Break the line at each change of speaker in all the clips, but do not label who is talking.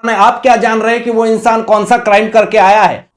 आप क्या जान रहे हैं कि वो इंसान कौन सा क्राइम करके आया है?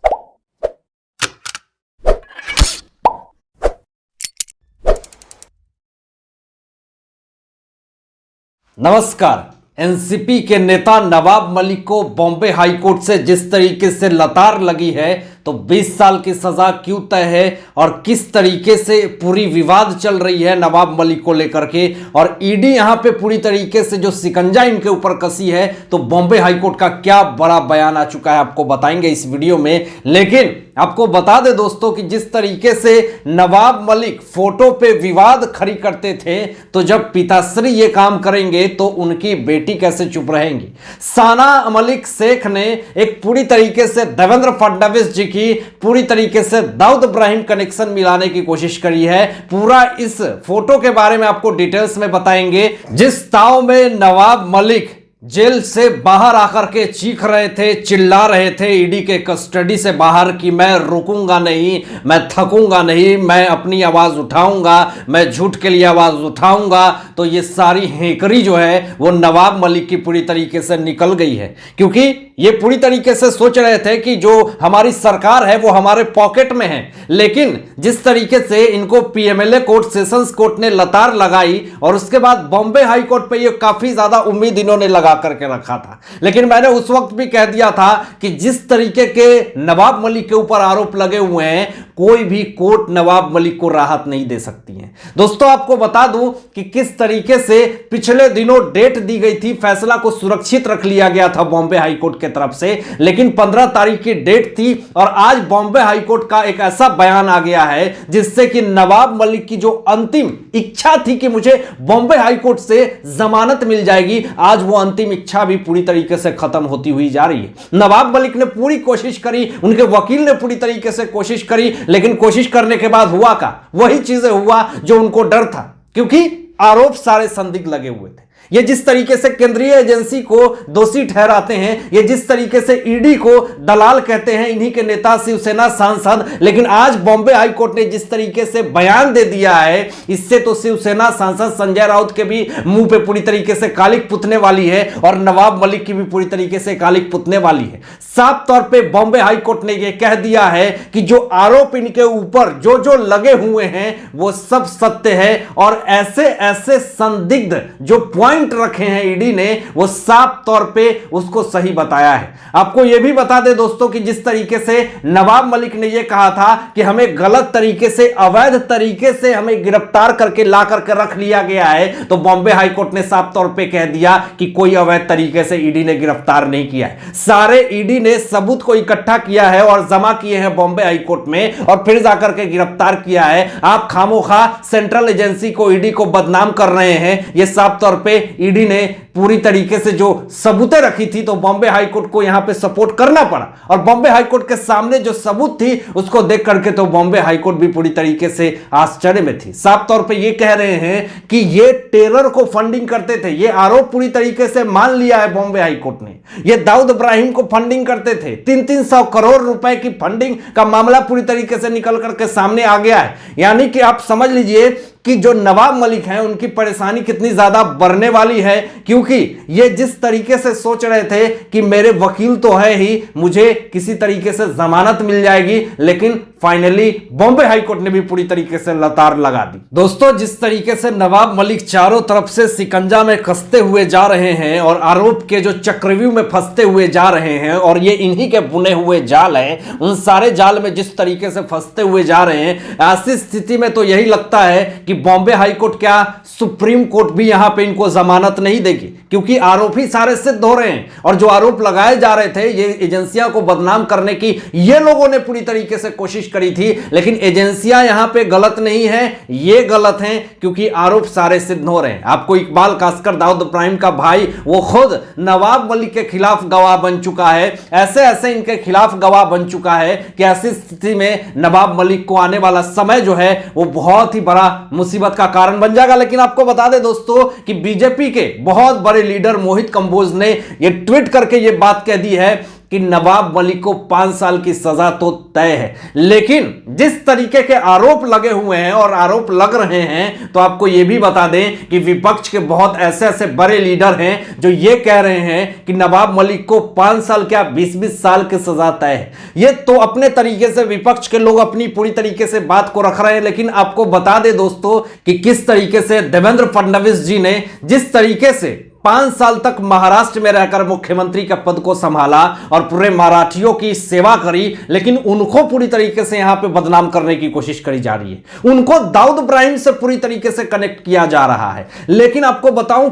नमस्कार। एनसीपी के नेता नवाब मलिक को बॉम्बे हाईकोर्ट से जिस तरीके से लतार लगी है, तो 20 साल की सजा क्यों तय है और किस तरीके से पूरी विवाद चल रही है नवाब मलिक को लेकर के, और ईडी यहां पे पूरी तरीके से जो शिकंजा इनके ऊपर कसी है, तो बॉम्बे हाईकोर्ट का क्या बड़ा बयान आ चुका है आपको बताएंगे इस वीडियो में। लेकिन आपको बता दें दोस्तों कि जिस तरीके से नवाब मलिक फोटो पे विवाद खड़ी करते थे, तो जब पिताश्री ये काम करेंगे तो उनकी बेटी कैसे चुप रहेंगी। साना मलिक शेख ने एक पूरी तरीके से देवेंद्र फडणवीस जी की पूरी तरीके से दाऊद इब्राहिम कनेक्शन मिलाने की कोशिश करी है। पूरा इस फोटो के बारे में आपको डिटेल्स में बताएंगे। जिस ताव में नवाब मलिक जेल से बाहर आकर के चीख रहे थे, चिल्ला रहे थे ईडी के कस्टडी से बाहर कि मैं रुकूंगा नहीं, मैं थकूंगा नहीं, मैं अपनी आवाज उठाऊंगा, मैं झूठ के लिए आवाज उठाऊंगा, तो ये सारी हेकरी जो है वो नवाब मलिक की पूरी तरीके से निकल गई है। क्योंकि ये पूरी तरीके से सोच रहे थे कि जो हमारी सरकार है वो हमारे पॉकेट में है, लेकिन जिस तरीके से इनको पीएमएलए कोर्ट, सेशंस कोर्ट ने लतार लगाई और उसके बाद बॉम्बे हाई कोर्ट पे ये काफी ज्यादा उम्मीद इन्होंने लगा करके रखा था। लेकिन मैंने उस वक्त भी कह दिया था कि जिस तरीके के नवाब मलिक के ऊपर आरोप लगे हुए हैं, कोई भी कोर्ट नवाब मलिक को राहत नहीं दे सकती है। दोस्तों आपको बता दूं कि किस तरीके से पिछले दिनों डेट दी गई थी, फैसला को सुरक्षित रख लिया गया था बॉम्बे हाई कोर्ट की तरफ से, लेकिन 15 तारीख की डेट थी और आज बॉम्बे हाई कोर्ट का एक ऐसा बयान आ गया है जिससे कि नवाब मलिक की जो अंतिम इच्छा थी कि मुझे बॉम्बे हाई कोर्ट से जमानत मिल जाएगी, आज वो अंतिम इच्छा भी पूरी तरीके से खत्म होती हुई जा रही है। नवाब मलिक ने पूरी कोशिश करी, उनके वकील ने पूरी तरीके से कोशिश करी, लेकिन कोशिश करने के बाद हुआ क्या? वही चीजें हुआ जो उनको डर था, क्योंकि आरोप सारे संदिग्ध लगे हुए थे। ये जिस तरीके से केंद्रीय एजेंसी को दोषी ठहराते हैं, ये जिस तरीके से ईडी को दलाल कहते हैं इन्हीं के नेता शिवसेना सांसद, लेकिन आज बॉम्बे हाई कोर्ट ने जिस तरीके से बयान दे दिया है, इससे तो शिवसेना सांसद संजय राउत के भी मुंह पे पूरी तरीके से कालिक पुतने वाली है और नवाब मलिक की भी पूरी तरीके से कालिक पुतने वाली है। साफ तौर पर बॉम्बे हाई कोर्ट ने यह कह दिया है कि जो आरोप इनके ऊपर जो जो लगे हुए हैं वो सब सत्य है, और ऐसे ऐसे संदिग्ध जो पॉइंट रखे हैं ईडी ने, वो साफ तौर पे उसको सही बताया है। आपको यह भी बता दे दोस्तों कि जिस तरीके से नवाब मलिक ने यह कहा था कि हमें गलत तरीके से, अवैध तरीके से हमें गिरफ्तार करके ला करके रख लिया गया है, तो बॉम्बे हाई कोर्ट ने साफ तौर पे कह दिया कि कोई अवैध तरीके से ईडी ने गिरफ्तार नहीं किया है। सारे ईडी ने सबूत को इकट्ठा किया है और जमा किए हैं बॉम्बे हाई कोर्ट में और फिर जाकर के गिरफ्तार किया है। आप खामोखा सेंट्रल एजेंसी को, ईडी को बदनाम कर रहे हैं। यह साफ तौर पे ईडी ने पूरी तरीके से जो सबूतें रखी थी, तो बॉम्बे हाई कोर्ट को यहां पे सपोर्ट करना पड़ा, और बॉम्बे हाई कोर्ट के सामने जो सबूत थी उसको देख करके तो बॉम्बे हाई कोर्ट भी पूरी तरीके से आश्चर्य में थी। साफ तौर पे ये कह रहे हैं कि ये टेरर को फंडिंग करते थे। ये आरोप पूरी तरीके से मान लिया है बॉम्बे हाई कोर्ट ने। ये दाऊद इब्राहिम को फंडिंग करते थे। 300 करोड़ रुपए की फंडिंग का मामला पूरी तरीके से निकल करके सामने आ गया है। यानी कि आप समझ लीजिए कि जो नवाब मलिक हैं उनकी परेशानी कितनी ज्यादा बढ़ने वाली है, क्योंकि ये जिस तरीके से सोच रहे थे कि मेरे वकील तो है ही, मुझे किसी तरीके से जमानत मिल जाएगी, लेकिन फाइनली बॉम्बे हाई कोर्ट ने भी पूरी तरीके से लतार लगा दी। दोस्तों जिस तरीके से नवाब मलिक चारों तरफ से शिकंजा में कसते हुए जा रहे हैं और आरोप के जो चक्रव्यूह में फंसते हुए जा रहे हैं, और ये इन्हीं के बुने हुए जाल हैं, उन सारे जाल में जिस तरीके से फंसते हुए जा रहे हैं, ऐसी स्थिति में तो यही लगता है कि बॉम्बे हाई कोर्ट क्या सुप्रीम कोर्ट भी यहां पे इनको जमानत नहीं देगी, क्योंकि आरोप ही सारे सिद्ध हो रहे हैं। और जो आरोप लगाए जा रहे थे ये एजेंसियां को बदनाम करने की, ये लोगों ने पूरी तरीके से कोशिश करी थी, लेकिन एजेंसियां यहां पे गलत नहीं है, ये गलत हैं, क्योंकि आरोप सारे सिद्ध हो रहे हैं। आपको इकबाल कास्कर, दाऊद इब्राहिम का भाई, वो खुद नवाब मलिक के खिलाफ गवाह बन चुका है। ऐसे ऐसे इनके खिलाफ गवाह बन चुका है कि ऐसी स्थिति में नवाब मलिक को आने वाला समय जो है वो बहुत ही बड़ा मुसीबत का कारण बन जाएगा। लेकिन आपको बता दें दोस्तों कि बीजेपी के बहुत बड़े लीडर मोहित कंबोज ने यह ट्वीट करके यह बात कह दी है कि नवाब मलिक को 5 साल की सजा तो तय है, लेकिन जिस तरीके के आरोप लगे हुए हैं और आरोप लग रहे हैं, तो आपको यह भी बता दें कि विपक्ष के बहुत ऐसे ऐसे बड़े लीडर हैं जो ये कह रहे हैं कि नवाब मलिक को 5 साल क्या 20-20 साल की सजा तय है। ये तो अपने तरीके से विपक्ष के लोग अपनी पूरी तरीके से बात को रख रहे हैं, लेकिन आपको बता दें दोस्तों कि किस तरीके से देवेंद्र फडणवीस जी ने जिस तरीके से 5 साल तक महाराष्ट्र में रहकर मुख्यमंत्री का पद को संभाला और पूरे मराठियों की सेवा करी, लेकिन उनको पूरी तरीके से यहां पे बदनाम करने की कोशिश करी जा रही है। उनको दाऊद इब्राहिम से पूरी तरीके से कनेक्ट किया जा रहा है। लेकिन आपको बताऊं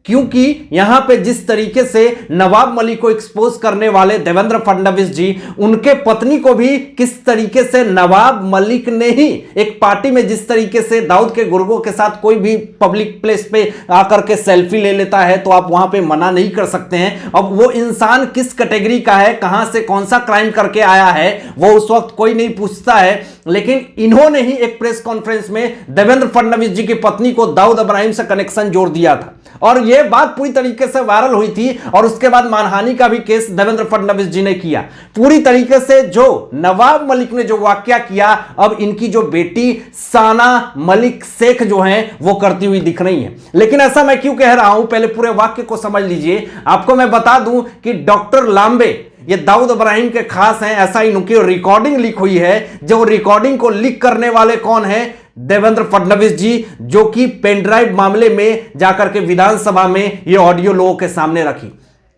क्योंकि यहां पे जिस तरीके से नवाब मलिक को एक्सपोज करने वाले देवेंद्र फडणवीस जी, उनके पत्नी को भी किस तरीके से नवाब मलिक ने ही एक पार्टी में जिस तरीके से दाऊद के गुर्गों के साथ कोई भी पब्लिक प्लेस पे आकर के सेल्फी ले लेता है तो आप वहां पे मना नहीं कर सकते हैं। अब वो इंसान किस कैटेगरी का है, कहां से कौन सा क्राइम करके आया है, वो उस वक्त कोई नहीं पूछता है, लेकिन इन्होंने ही एक प्रेस कॉन्फ्रेंस में देवेंद्र फडणवीस जी की पत्नी को दाऊद इब्राहिम से कनेक्शन जोड़ दिया था और यह बात पूरी तरीके से वायरल हुई थी। और उसके बाद मानहानि का भी केस देवेंद्र फडणवीस जी ने किया। पूरी तरीके से जो नवाब मलिक ने जो वाकया किया, अब इनकी जो बेटी साना मलिक शेख जो है वो करती हुई दिख रही है। लेकिन ऐसा मैं क्यों कह रहा हूं, पहले पूरे वाक्य को समझ लीजिए। आपको मैं बता दूं कि डॉक्टर लांबे ये दाऊद इब्राहिम के खास हैं, ऐसा इनकी रिकॉर्डिंग लीक हुई है। जो रिकॉर्डिंग को लीक करने वाले कौन है? देवेंद्र फडणवीस जी, जो कि पेनड्राइव मामले में जाकर के विधानसभा में ये ऑडियो लोगों के सामने रखी।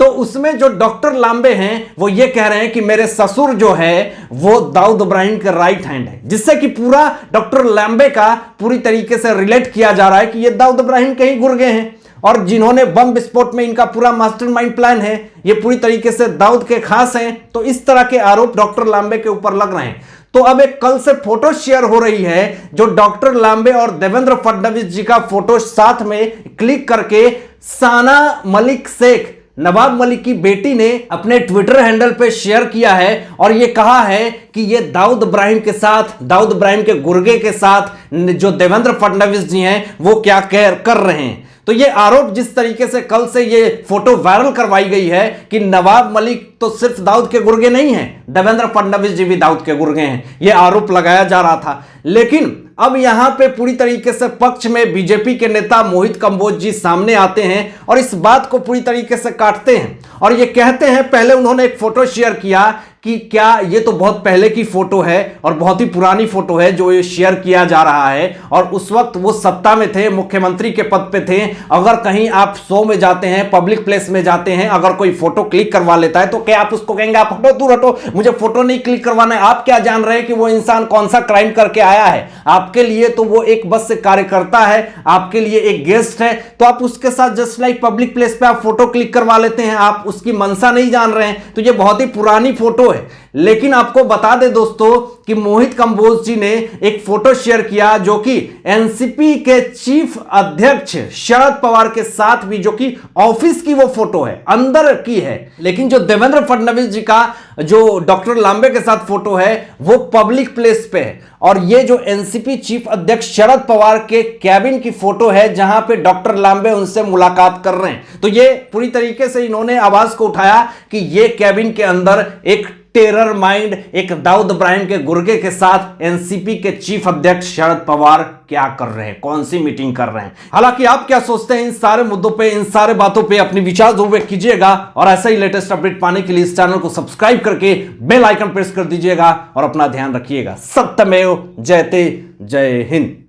तो उसमें जो डॉक्टर लांबे हैं वो ये कह रहे हैं कि मेरे ससुर जो है वो दाऊद इब्राहिम के राइट हैंड है, जिससे कि पूरा डॉक्टर लांबे का पूरी तरीके से रिलेट किया जा रहा है कि ये दाऊद इब्राहिम के ही गुर्गे हैं और जिन्होंने बम विस्फोट में इनका पूरा मास्टरमाइंड प्लान है, ये पूरी तरीके से दाऊद के खास हैं। तो इस तरह के आरोप डॉक्टर लांबे के ऊपर लग रहे हैं। तो अब एक कल से फोटो शेयर हो रही है जो डॉक्टर लांबे और देवेंद्र फडणवीस जी का फोटो साथ में क्लिक करके साना मलिक शेख, नवाब मलिक की बेटी ने अपने ट्विटर हैंडल पे शेयर किया है और यह कहा है कि यह दाऊद इब्राहिम के साथ, दाऊद इब्राहिम के गुर्गे के साथ जो देवेंद्र फडणवीस जी हैं वो क्या कर रहे हैं। तो ये आरोप जिस तरीके से कल से ये फोटो वायरल करवाई गई है कि नवाब मलिक तो सिर्फ दाऊद के गुर्गे नहीं हैं, देवेंद्र फडणवीस जी भी दाऊद के गुर्गे हैं, ये आरोप लगाया जा रहा था। लेकिन अब यहां पे पूरी तरीके से पक्ष में बीजेपी के नेता मोहित कंबोज जी सामने आते हैं और इस बात को पूरी तरीके से काटते हैं और ये कहते हैं, पहले उन्होंने एक फोटो शेयर किया कि क्या ये तो बहुत पहले की फोटो है और बहुत ही पुरानी फोटो है जो ये शेयर किया जा रहा है और उस वक्त वो सत्ता में थे, मुख्यमंत्री के पद पे थे। अगर कहीं आप शो में जाते हैं, पब्लिक प्लेस में जाते हैं, अगर कोई फोटो क्लिक करवा लेता है तो क्या आप उसको कहेंगे आप हटो, दूर हटो, मुझे फोटो नहीं क्लिक करवाना है? आप क्या जान रहे हैं कि वो इंसान कौन सा क्राइम करके आया है? आपके लिए तो वो एक बस से कार्यकर्ता है, आपके लिए एक गेस्ट है, तो आप उसके साथ जस्ट लाइक पब्लिक प्लेस पे आप फोटो क्लिक करवा लेते हैं। आप उसकी मंशा नहीं जान रहे हैं, तो ये बहुत ही पुरानी फोटो है। लेकिन आपको बता दें दोस्तों कि मोहित कंबोज जी ने एक फोटो शेयर किया जो कि एनसीपी के चीफ अध्यक्ष शरद पवार के साथ भी, जो कि ऑफिस की वो फोटो है, अंदर की है। लेकिन जो देवेंद्र फडणवीस जी का जो डॉक्टर लांबे के साथ फोटो है वो पब्लिक प्लेस पे है और ये जो एनसीपी चीफ अध्यक्ष शरद पवार के कैबिन की फोटो है जहां पे डॉक्टर लांबे उनसे मुलाकात कर रहे हैं। तो ये पूरी तरीके से इन्होंने आवाज को उठाया कि ये कैबिन के अंदर एक टेरर माइंड, एक दाऊद इब्राहिम के गुर्गे के साथ एनसीपी के चीफ अध्यक्ष शरद पवार क्या कर रहे हैं, कौन सी मीटिंग कर रहे हैं। हालांकि आप क्या सोचते हैं इन सारे मुद्दों पे, इन सारे बातों पे अपनी विचार जरूर व्यक्त कीजिएगा और ऐसा ही लेटेस्ट अपडेट पाने के लिए इस चैनल को सब्सक्राइब करके बेल आइकन प्रेस कर दीजिएगा और अपना ध्यान रखिएगा। सत्यमेव जयते, जय हिंद।